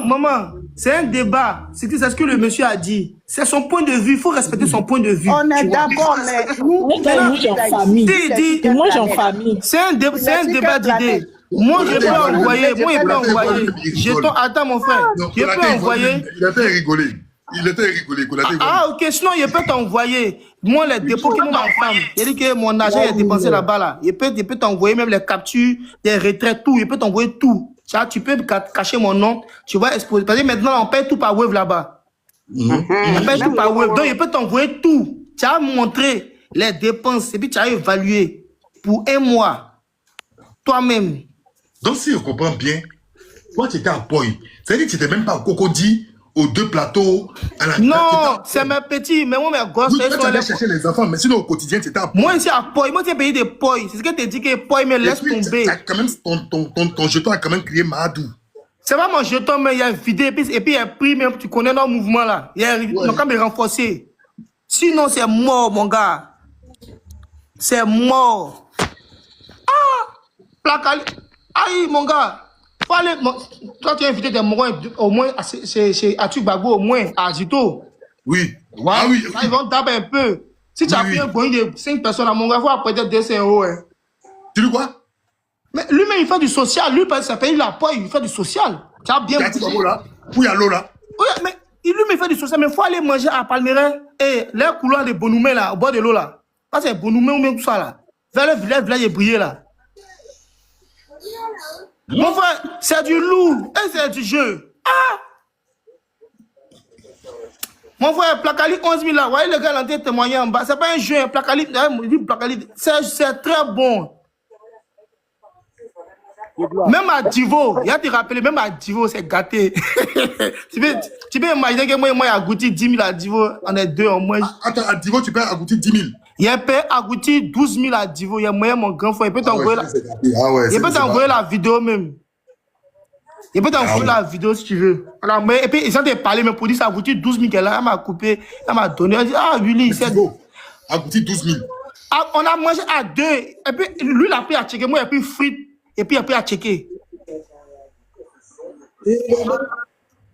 maman, c'est un débat. C'est ce que le monsieur a dit. C'est son point de vue. Il faut respecter son point de vue. On est d'accord, mais nous, moi, j'ai en famille. C'est un débat d'idées. Moi, je peux envoyer. Attends, mon frère. Je peux envoyer. Il était rigolé. Ah, ok. Sinon, je peux t'envoyer. Moi, les dépôts qui m'ont ma femme. Il dit que mon argent est dépensé là-bas. Là. Il peut t'envoyer même les captures, les retraits, tout. Il peut t'envoyer tout. Tu peux cacher mon nom. Tu vas exposer. Parce que maintenant, on paye tout par Wave là-bas. On paye tout par Wave. Donc, il peut t'envoyer tout. Tu as montré les dépenses. Et puis, tu as évalué pour 1 mois. Toi-même. Donc, si je comprends bien, toi, tu étais à Boy. C'est-à-dire que tu n'étais même pas au Cocody, aux 2 plateaux. À la Non, c'est mes petits, mais moi, mes gosses, oui, ils tu sont allais chercher les enfants, mais sinon au quotidien, c'était à Poi. Moi, ici à Poi, moi, j'ai payé des Poi. C'est ce que tu dis que Poi me laisse tomber. Quand même, ton jeton a quand même crié Mahadou. C'est pas mon jeton, mais il y a vidé, et puis il y a pris, même, tu connais notre mouvement là. Il y a quand même renforcé. Sinon, c'est mort, mon gars. C'est mort. Placali. Aïe, mon gars. Faut aller, toi, tu as invité des morons au moins chez Atubagou, au moins, à Zito. Oui. Ouais. Ah oui. Là, ils vont taper un peu. Si tu as pris un point de 5 personnes à mon gars, il faut apprêter 200 €. Hein. Tu dis quoi? Mais lui-même, il fait du social. Lui, ça paye la poids, il fait du social. Tu as bien dit. Là. Oui, à l'eau là. Oui, mais lui-même, il fait du social. Mais il faut aller manger à Palmeraie. Et les couloirs de Bonoumé, là, au bord de l'eau, là. Ça, c'est Bonoumé ou même tout ça, là. Vers le village, il briller, là. Mon frère, c'est du loup. Et c'est du jeu. Ah! Mon frère, Placali 11 000 là. Vous voyez le gars, l'entrée témoigner en bas. C'est pas un jeu, un Placali. C'est très bon. Même à Divo, il y a te rappeler, même à Divo, c'est gâté. tu peux imaginer que moi, j'ai agouti 10 000 à Divo, on est 2 en moins. Attends, à Divo, tu peux agoutir 10 000. Il a payé agouti 12 000 à Divo, il y a moyen, mon grand frère, il peut t'envoyer la vidéo même. Il peut t'envoyer la vidéo si tu veux. Alors, et puis, ils ont parlé, mais pour dire ça agouti 12 000 qu'elle a, elle m'a coupé, elle m'a donné, elle a dit, ah, Willy, c'est beau. Agouti 12 000. On a mangé à 2, et puis, lui, il a pris à checker, moi, il a pris frites. Et puis après à checker.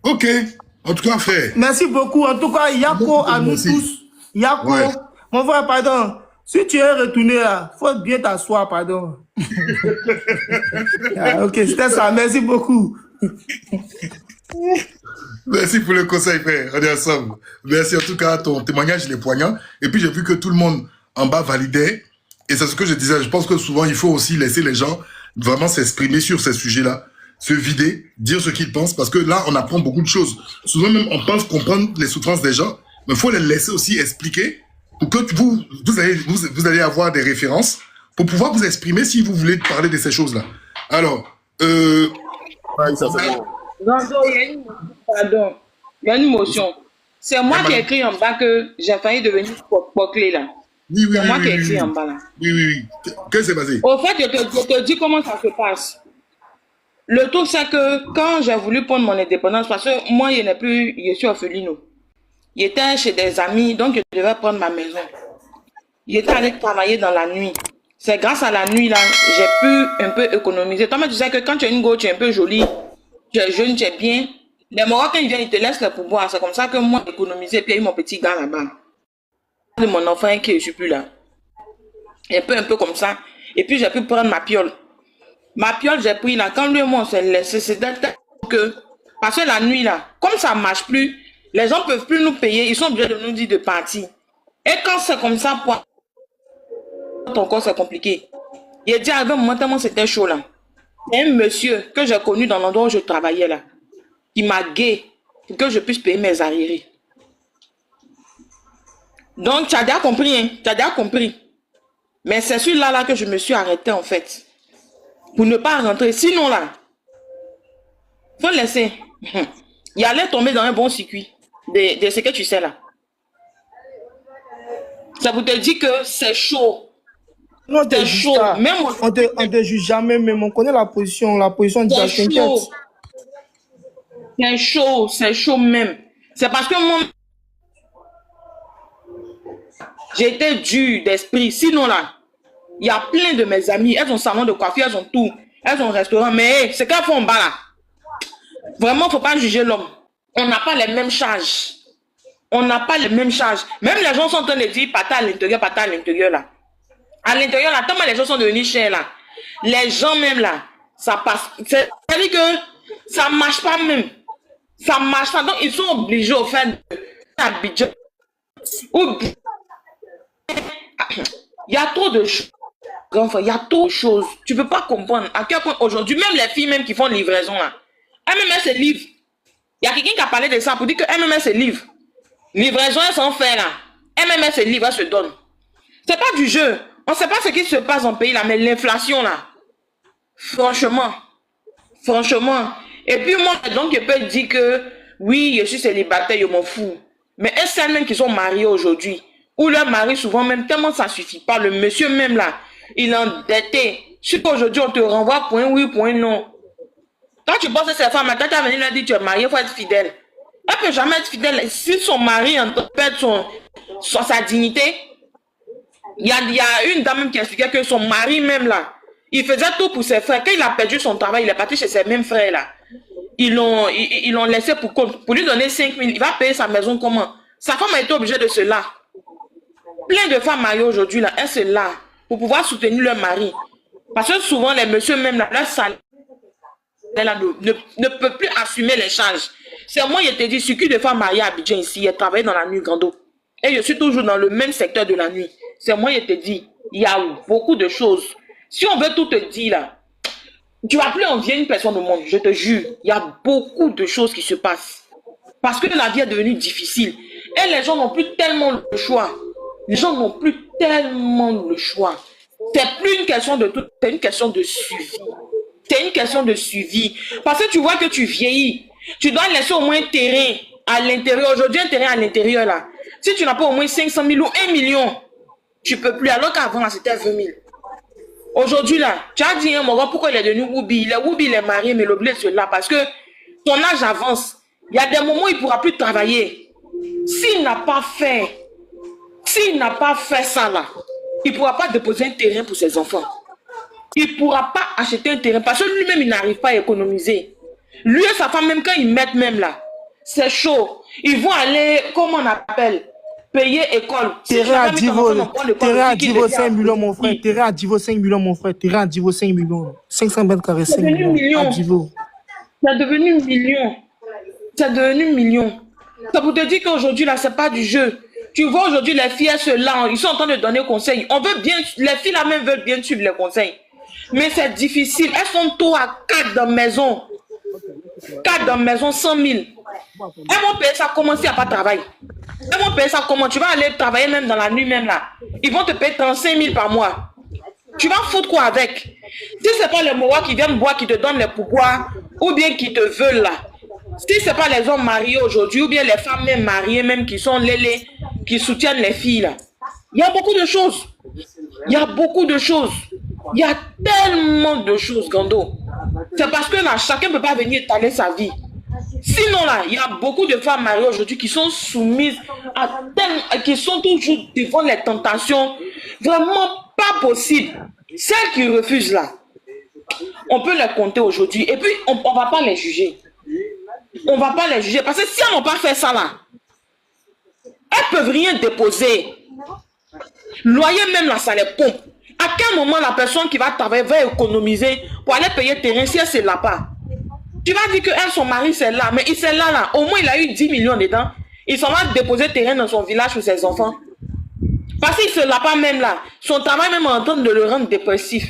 Ok. En tout cas, frère. Merci beaucoup. En tout cas, Yako à nous tous. Yako, mon frère, pardon. Si tu es retourné là, il faut bien t'asseoir, pardon. Ok, c'était ça. Merci beaucoup. Merci pour le conseil, frère. On est ensemble. Merci en tout cas, ton témoignage, il est poignant. Et puis j'ai vu que tout le monde en bas validait. Et c'est ce que je disais. Je pense que souvent, il faut aussi laisser les gens vraiment s'exprimer sur ces sujets-là, se vider, dire ce qu'ils pensent, parce que là, on apprend beaucoup de choses. Souvent même, on pense comprendre les souffrances des gens, mais il faut les laisser aussi expliquer pour que vous allez avoir des références pour pouvoir vous exprimer si vous voulez parler de ces choses-là. Alors, Pardon, il y a une motion. C'est moi qui ai écrit en bas que j'ai failli devenir poclé là. Oui, c'est moi qui ai écrit en bas là. Oui. Qu'est-ce qui s'est passé? Au fait, je te dis comment ça se passe. Le tout, c'est que quand j'ai voulu prendre mon indépendance, parce que moi, je suis orpheline. J'étais chez des amis, donc je devais prendre ma maison. J'étais allé travailler dans la nuit. C'est grâce à la nuit là, j'ai pu un peu économiser. Toi, mais tu sais que quand tu es une go, tu es un peu jolie, tu es jeune, tu es bien. Les Marocains, quand ils viennent, ils te laissent le pouvoir. C'est comme ça que moi, j'ai économisé, puis il y a eu mon petit gars là-bas. De mon enfant qui je suis plus là. Un peu comme ça. Et puis j'ai pu prendre ma piole. Ma piole, j'ai pris là. Quand lui et moi on s'est laissé, c'est que parce que la nuit là, comme ça marche plus, les gens peuvent plus nous payer, ils sont obligés de nous dire de partir. Et quand c'est comme ça, pour ton corps c'est compliqué. Il a dit à un moment tellement c'était chaud là. Il y a un monsieur que j'ai connu dans l'endroit où je travaillais là, qui m'a gué pour que je puisse payer mes arriérés. Donc, tu as déjà compris, hein? Tu as déjà compris. Mais c'est celui-là que je me suis arrêté, en fait. Pour ne pas rentrer. Sinon, là, faut le laisser. Il allait tomber dans un bon circuit de ce que tu sais, là. Ça vous te dit que c'est chaud. Non, c'est chaud. Même on te juge jamais, mais on connaît la position de la t'inquiète. C'est chaud même. C'est parce que moi, j'étais dur d'esprit. Sinon là, il y a plein de mes amis. Elles ont salon de coiffure, elles ont tout. Elles ont restaurant. Mais c'est qu'elles font en bas là. Vraiment, il ne faut pas juger l'homme. On n'a pas les mêmes charges. On n'a pas les mêmes charges. Même les gens sont en train de dire pata à l'intérieur là. À l'intérieur là, tellement les gens sont devenus chers là. Les gens même là, ça passe. C'est-à-dire que ça ne marche pas même. Ça ne marche pas. Donc ils sont obligés au fait d'Abidjan. Il y a trop de choses. Il y a trop de choses. Tu ne peux pas comprendre à quel point aujourd'hui, même les filles même qui font livraison là, MMS se livre. Il y a quelqu'un qui a parlé de ça pour dire que MMS se livre. Livraison, elles sont faites là. MMS se livre, elles se donnent. C'est pas du jeu. On ne sait pas ce qui se passe en pays là, mais l'inflation là. Franchement. Et puis moi, donc je peux dire que oui, je suis célibataire, je m'en fous. Mais un seul même qui sont mariés aujourd'hui, ou leur mari souvent même, tellement ça suffit pas, le monsieur même là, il est endetté. Si aujourd'hui on te renvoie pour un oui, pour un non. Quand tu penses à ces femmes, quand tu as venu leur dire tu es marié, il faut être fidèle. Elle ne peut jamais être fidèle. Si son mari perd sa dignité, il y a une dame même qui expliquait que son mari même là, il faisait tout pour ses frères. Quand il a perdu son travail, il est parti chez ses mêmes frères là. Ils l'ont laissé pour lui donner 5 000. Il va payer sa maison comment? Sa femme a été obligée de se là. Plein de femmes mariées aujourd'hui là, elles se là pour pouvoir soutenir leur mari. Parce que souvent les messieurs même là, leur salaire ne peut plus assumer les charges. C'est moi, je te dis, ce qui de femmes mariées à Abidjan ici, elle travaille dans la nuit, Grando. Et je suis toujours dans le même secteur de la nuit. C'est moi, je te dis, il y a beaucoup de choses. Si on veut tout te dire là, tu vas plus envier une personne au monde, je te jure. Il y a beaucoup de choses qui se passent. Parce que la vie est devenue difficile. Et les gens n'ont plus tellement le choix. Les gens n'ont plus tellement le choix. C'est plus une question de tout, c'est une question de suivi. C'est une question de suivi. Parce que tu vois que tu vieillis. Tu dois laisser au moins un terrain à l'intérieur. Aujourd'hui, un terrain à l'intérieur là. Si tu n'as pas au moins 500 000 ou 1 million, tu ne peux plus. Alors qu'avant, c'était 20 000. Aujourd'hui, là, tu as dit, hein, Moro, pourquoi il est devenu Woubi? Il est marié, mais l'oublie de cela. Parce que ton âge avance. Il y a des moments où il ne pourra plus travailler. S'il n'a pas fait ça là, il ne pourra pas déposer un terrain pour ses enfants. Il ne pourra pas acheter un terrain parce que lui-même, il n'arrive pas à économiser. Lui et sa femme, même quand ils mettent même là, c'est chaud. Ils vont aller, comment on appelle, payer école. Terrain à Divo, 5 millions, mon frère. Terrain à Divo, 5 millions, mon frère. Terrain à Divo, 5 millions. 500 mètres carrés, 5 millions. À Divo. C'est devenu million. C'est devenu million. Ça pour te dire qu'aujourd'hui, là, c'est pas du jeu. Tu vois, aujourd'hui, les filles, elles se là, ils sont en train de donner conseils. On veut bien, les filles là même veulent bien suivre les conseils. Mais c'est difficile. Elles sont tôt à 4 dans la maison. 4 dans la maison, 100 000. Elles vont payer ça comment s'il n'y a pas de travail. Elles vont payer ça comment? Tu vas aller travailler même dans la nuit même là. Ils vont te payer 35 000 par mois. Tu vas foutre quoi avec? Si ce n'est pas les Mohawks qui viennent boire, qui te donnent les pouvoirs, ou bien qui te veulent là. Si ce n'est pas les hommes mariés aujourd'hui, ou bien les femmes même mariées, même qui sont les qui soutiennent les filles là. Il y a beaucoup de choses. Il y a beaucoup de choses. Il y a tellement de choses, Gando. C'est parce que là, chacun ne peut pas venir étaler sa vie. Sinon là, il y a beaucoup de femmes mariées aujourd'hui qui sont soumises à qui sont toujours devant les tentations. Vraiment pas possible. Celles qui refusent là, on peut les compter aujourd'hui. Et puis, on ne va pas les juger. On ne va pas les juger. Parce que si elles n'ont pas fait ça là, elles ne peuvent rien déposer. Loyer même là, ça les pompe. À quel moment la personne qui va travailler va économiser pour aller payer le terrain si elle ne l'a pas? Tu vas dire que elle, son mari, c'est là. Mais il s'est là. Au moins, il a eu 10 millions dedans. Il s'en va déposer le terrain dans son village pour ses enfants. Parce qu'il ne se l'a pas même là. Son travail même est en train de le rendre dépressif.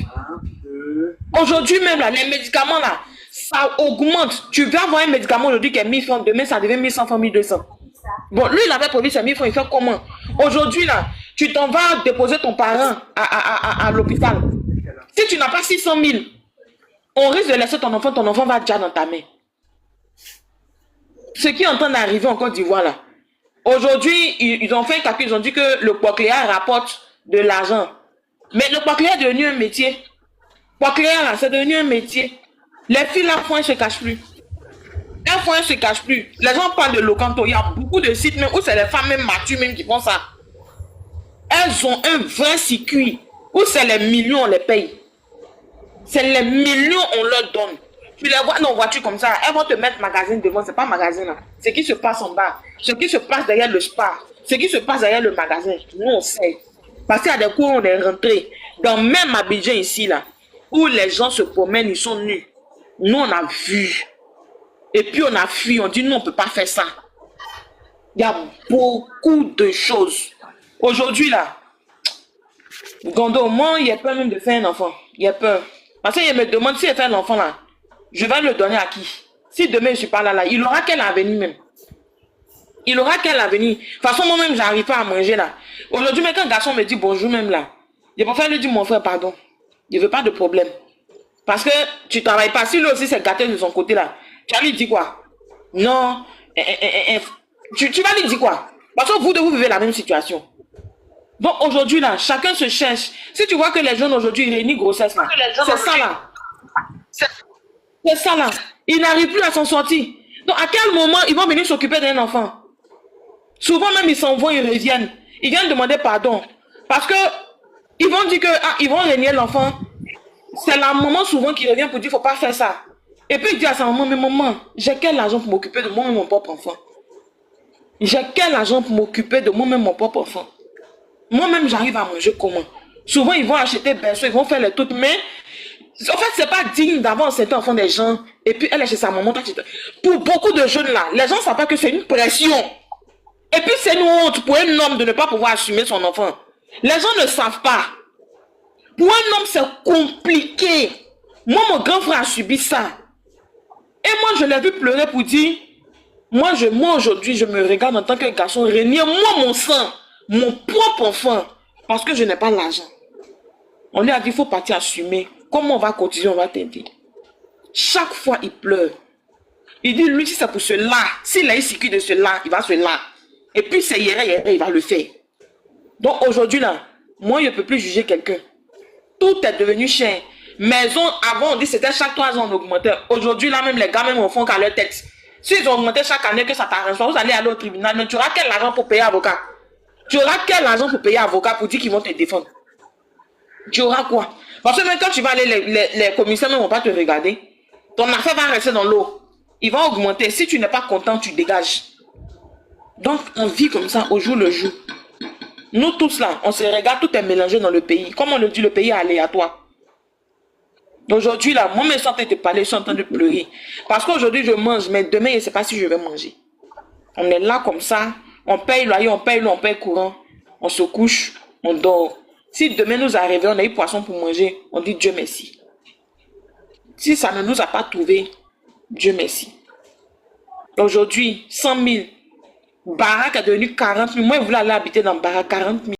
Aujourd'hui même là, les médicaments là, ça augmente. Tu vas avoir un médicament aujourd'hui qui est 1000 francs. Demain, ça devient 1100 francs, 1200. Bon, lui, il avait prévu ses 1000 francs. Il fait comment? Aujourd'hui là, tu t'en vas déposer ton parent à l'hôpital. Si tu n'as pas 600 000, on risque de laisser ton enfant va déjà dans ta main. Ce qui est en train d'arriver en Côte d'Ivoire là. Aujourd'hui, ils ont fait un calcul, ils ont dit que le cochléaire rapporte de l'argent. Mais le cochléaire est devenu un métier. Cochléaire là, c'est devenu un métier. Les filles là, elles ne se cachent plus. Elles ne se cachent plus. Les gens parlent de Locanto. Il y a beaucoup de sites même où c'est les femmes même matures même qui font ça. Elles ont un vrai circuit où c'est les millions, on les paye. C'est les millions, on leur donne. Tu les vois dans une voiture comme ça, elles vont te mettre magazine devant, c'est pas magazine là. Ce qui se passe en bas, ce qui se passe derrière le spa, ce qui se passe derrière le magasin, nous on sait. Parce qu'il y a des cours, on est rentré. Dans même Abidjan ici là, où les gens se promènent, ils sont nus. Nous on a vu. Et puis on a fui, on dit non, on ne peut pas faire ça. Il y a beaucoup de choses. Aujourd'hui là, Gando, moi, il y a peur même de faire un enfant. Il y a peur. Parce qu'il me demande si elle fait un enfant là, je vais le donner à qui? Si demain je ne suis pas là, il aura quel avenir même? Il aura quel avenir? De toute façon, moi-même, je n'arrive pas à manger là. Aujourd'hui, même quand un garçon me dit bonjour même là, je préfère lui dire mon frère, pardon. Je ne veux pas de problème. Parce que tu ne travailles pas. Si lui aussi s'est gâté de son côté là, tu vas lui dire quoi? Non, Tu vas lui dire quoi? Parce que vous deux, vous vivez la même situation. Donc aujourd'hui, là, chacun se cherche. Si tu vois que les jeunes aujourd'hui, ils réunissent grossesse, là, c'est ça, là. C'est ça, là. Ils n'arrivent plus à s'en sortir. Donc, à quel moment ils vont venir s'occuper d'un enfant? Souvent, même, ils s'en vont, ils reviennent. Ils viennent demander pardon. Parce que, ils vont dire que, ils vont régner l'enfant. C'est la maman souvent qui revient pour dire, faut pas faire ça. Et puis, il dit à sa maman, mais maman, j'ai quel argent pour m'occuper de moi-même, mon propre enfant? J'ai quel argent pour m'occuper de moi-même, mon propre enfant? Moi-même, j'arrive à manger comment? Souvent, ils vont acheter berceau, ils vont faire le tout, mais en fait, c'est pas digne d'avoir cet enfant des gens. Et puis, elle est chez sa maman. Pour beaucoup de jeunes là, les gens ne savent pas que c'est une pression. Et puis, c'est une honte pour un homme de ne pas pouvoir assumer son enfant. Les gens ne savent pas. Pour un homme, c'est compliqué. Moi, mon grand frère a subi ça. Et moi, je l'ai vu pleurer pour dire, moi aujourd'hui, je me regarde en tant qu'un garçon régner, moi, mon sang, mon propre enfant, parce que je n'ai pas l'argent. On lui a dit, il faut partir assumer. Comment on va continuer, on va t'aider. Chaque fois, il pleure. Il dit, lui, si c'est pour cela, s'il a eu circuit de cela, il va cela. Et puis, c'est hier, il va le faire. Donc, aujourd'hui, là, moi, je ne peux plus juger quelqu'un. Tout est devenu cher. Maison, avant, on dit c'était chaque 3 ans, on augmentait. Aujourd'hui, là, même les gars, même, on font qu'à leur tête. S'ils ont augmenté chaque année, que ça t'arrange pas, vous allez aller au tribunal, mais tu auras quel argent pour payer avocat? Tu auras quel argent pour payer avocat pour dire qu'ils vont te défendre? Tu auras quoi? Parce que même quand tu vas aller, les commissaires ne vont pas te regarder. Ton affaire va rester dans l'eau. Il va augmenter. Si tu n'es pas content, tu dégages. Donc, on vit comme ça au jour le jour. Nous tous là, on se regarde, tout est mélangé dans le pays. Comme on le dit, le pays est aléatoire. Aujourd'hui là, moi, je suis en train de te parler, je suis en train de pleurer. Parce qu'aujourd'hui, je mange, mais demain, je ne sais pas si je vais manger. On est là comme ça, on paye loyer, on paye l'eau, on paye courant. On se couche, on dort. Si demain nous arrivons, on a eu poisson pour manger, on dit Dieu merci. Si ça ne nous a pas trouvé, Dieu merci. Aujourd'hui, 100 000. Baraque est devenu 40 000. Moi, je voulais aller habiter dans Baraque, 40 000.